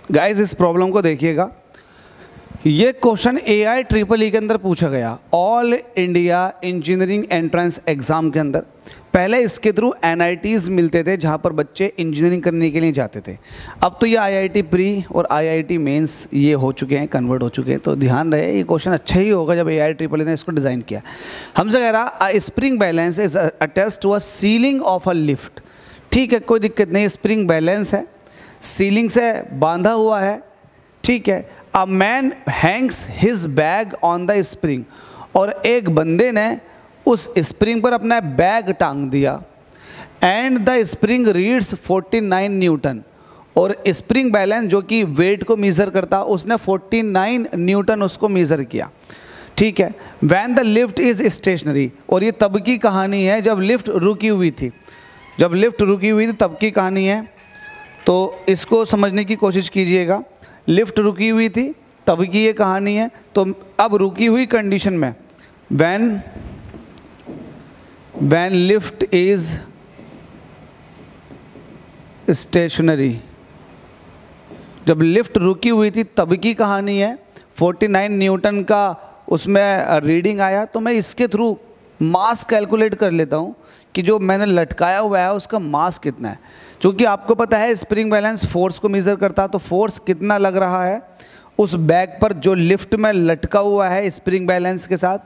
Guys इस problem को देखिएगा, ये क्वेश्चन AIEEE के अंदर पूछा गया, all India engineering entrance exam के अंदर। पहले इसके थ्रू NITs मिलते थे जहाँ पर बच्चे इंजीनियरिंग करने के लिए जाते थे। अब तो ये IIT प्री और IIT मेंस ये हो चुके हैं, कन्वर्ट हो चुके हैं। तो ध्यान रहे, ये क्वेश्चन अच्छा ही होगा जब AIEEE ने इसको डिज़ाइन किया। हमसे कह रहा spring balance is attached to a ceiling of a lift. ठीक है, कोई दिक्कत नहीं, स्प्रिंग बैलेंस है, सीलिंग से बांधा हुआ है, ठीक है। A man Hanks his bag on the spring, और एक बंदे ने उस स्प्रिंग पर अपना बैग टांग दिया। And the spring reads 49 Newton, और स्प्रिंग बैलेंस जो कि वेट को मेज़र करता, उसने 49 न्यूटन उसको मेज़र किया, ठीक है। When the lift is stationary, और ये तब की कहानी है जब लिफ्ट रुकी हुई थी, जब लिफ्ट रुकी हुई थी तब की कहानी है। तो इसको समझने की कोशिश कीजिएगा, लिफ्ट रुकी हुई थी तब की ये कहानी है। तो अब रुकी हुई कंडीशन में when lift is stationary, जब लिफ्ट रुकी हुई थी तब की कहानी है। 49 न्यूटन का उसमें रीडिंग आया, तो मैं इसके थ्रू मास कैलकुलेट कर लेता हूँ कि जो मैंने लटकाया हुआ है उसका मास कितना है। क्योंकि आपको पता है स्प्रिंग बैलेंस फोर्स को मेज़र करता है, तो फोर्स कितना लग रहा है उस बैग पर जो लिफ्ट में लटका हुआ है स्प्रिंग बैलेंस के साथ,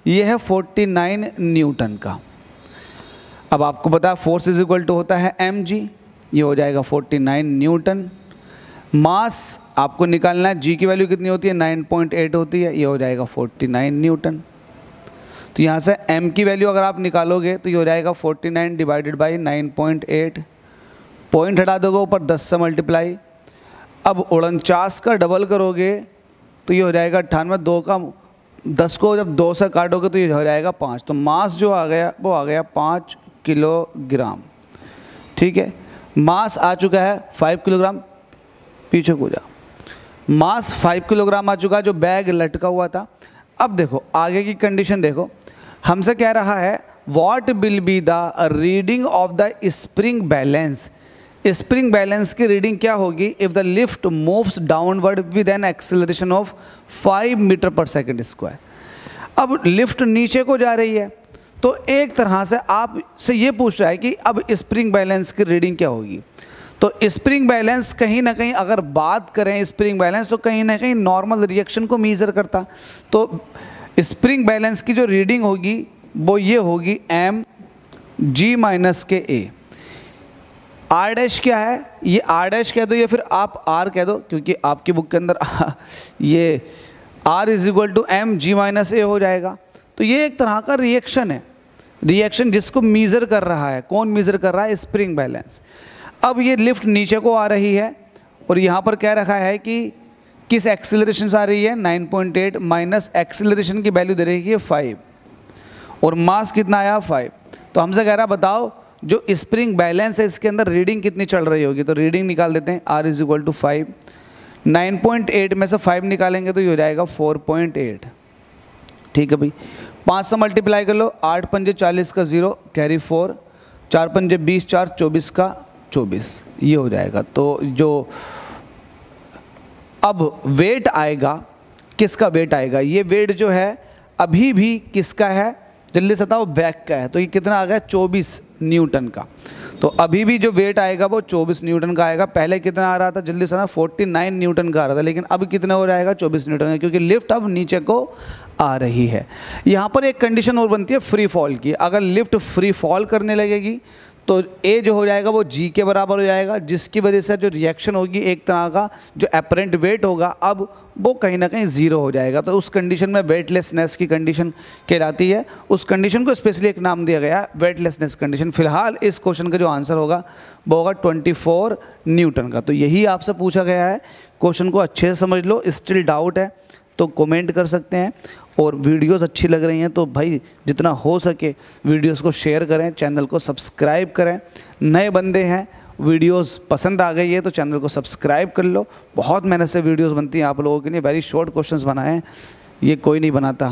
ये है 49 न्यूटन का। अब आपको पता है फोर्स इज इक्वल टू होता है mg, ये हो जाएगा 49 न्यूटन। मास आपको निकालना है, g की वैल्यू कितनी होती है 9.8 होती है, ये हो जाएगा 49 न्यूटन। तो यहाँ से m की वैल्यू अगर आप निकालोगे तो ये हो जाएगा 49 डिवाइडेड बाई 9.8, पॉइंट हटा दोगे ऊपर 10 से मल्टीप्लाई। अब 49 का डबल करोगे तो ये हो जाएगा 98, 2 का 10 को जब 2 से काटोगे तो ये हो जाएगा 5। तो मास जो आ गया वो आ गया 5 किलोग्राम, ठीक है। मास आ चुका है 5 किलोग्राम, पीछे को जा, मास 5 किलोग्राम आ चुका है जो बैग लटका हुआ था। अब देखो आगे की कंडीशन देखो, हमसे कह रहा है what will be the reading of the spring balance. Spring balance की रीडिंग क्या होगी if the lift moves downward with an acceleration of 5 metre per second square. अब लिफ्ट नीचे को जा रही है, तो एक तरह से आप से ये पूछ रहा है कि अब स्प्रिंग बैलेंस की रीडिंग क्या होगी। तो स्प्रिंग बैलेंस कहीं ना कहीं अगर बात करें स्प्रिंग बैलेंस, तो कहीं ना कहीं नॉर्मल रिएक्शन को मेज़र करता। तो स्प्रिंग बैलेंस की जो रीडिंग होगी वो ये होगी m g माइनस के a। आर डैश क्या है, ये आर डैश कह दो या फिर आप आर कह दो, क्योंकि आपकी बुक के अंदर ये R is equal to M G minus A हो जाएगा। तो ये एक तरह का रिएक्शन है, रिएक्शन जिसको मीज़र कर रहा है, कौन मीज़र कर रहा है स्प्रिंग बैलेंस। अब ये लिफ्ट नीचे को आ रही है और यहाँ पर कह रखा है कि किस एक्सेलरेशन से आ रही है 9.8 माइनस एक्सेलरेशन की वैल्यू दे रही है 5, और मास कितना आया 5। तो हमसे कह रहा बताओ जो स्प्रिंग बैलेंस है इसके अंदर रीडिंग कितनी चल रही होगी। तो रीडिंग निकाल देते हैं, R इज इक्वल टू 5, 9.8 में से 5 निकालेंगे तो ये हो जाएगा 4.8, ठीक है भाई। 5 से मल्टीप्लाई कर लो, 8 पंजे 40 का 0 कैरी 4, 4 पंजे 20, 4 24 का 24, ये हो जाएगा। तो जो अब वेट आएगा, किसका वेट आएगा, ये वेट जो है अभी भी किसका है जल्दी से बताओ, बैग का है। तो ये कितना आ गया 24 न्यूटन का। तो अभी भी जो वेट आएगा वो 24 न्यूटन का आएगा। पहले कितना आ रहा था जल्दी से ना 49 न्यूटन का आ रहा था, लेकिन अब कितना हो जाएगा 24 न्यूटन का, क्योंकि लिफ्ट अब नीचे को आ रही है। यहाँ पर एक कंडीशन और बनती है फ्री फॉल की। अगर लिफ्ट फ्री फॉल करने लगेगी तो ए जो हो जाएगा वो जी के बराबर हो जाएगा, जिसकी वजह से जो रिएक्शन होगी एक तरह का जो अपरेंट वेट होगा अब वो कहीं ना कहीं ज़ीरो हो जाएगा। तो उस कंडीशन में वेटलेसनेस की कंडीशन कहलाती है। उस कंडीशन को स्पेशली एक नाम दिया गया है वेटलेसनेस कंडीशन। फिलहाल इस क्वेश्चन का जो आंसर होगा वो होगा 24 न्यूटन का। तो यही आपसे पूछा गया है। क्वेश्चन को अच्छे से समझ लो, स्टिल डाउट है तो कमेंट कर सकते हैं। और वीडियोस अच्छी लग रही हैं तो भाई जितना हो सके वीडियोस को शेयर करें, चैनल को सब्सक्राइब करें। नए बंदे हैं, वीडियोस पसंद आ गई है तो चैनल को सब्सक्राइब कर लो। बहुत मेहनत से वीडियोस बनती हैं आप लोगों के लिए, वेरी शॉर्ट क्वेश्चंस बनाए हैं, ये कोई नहीं बनाता।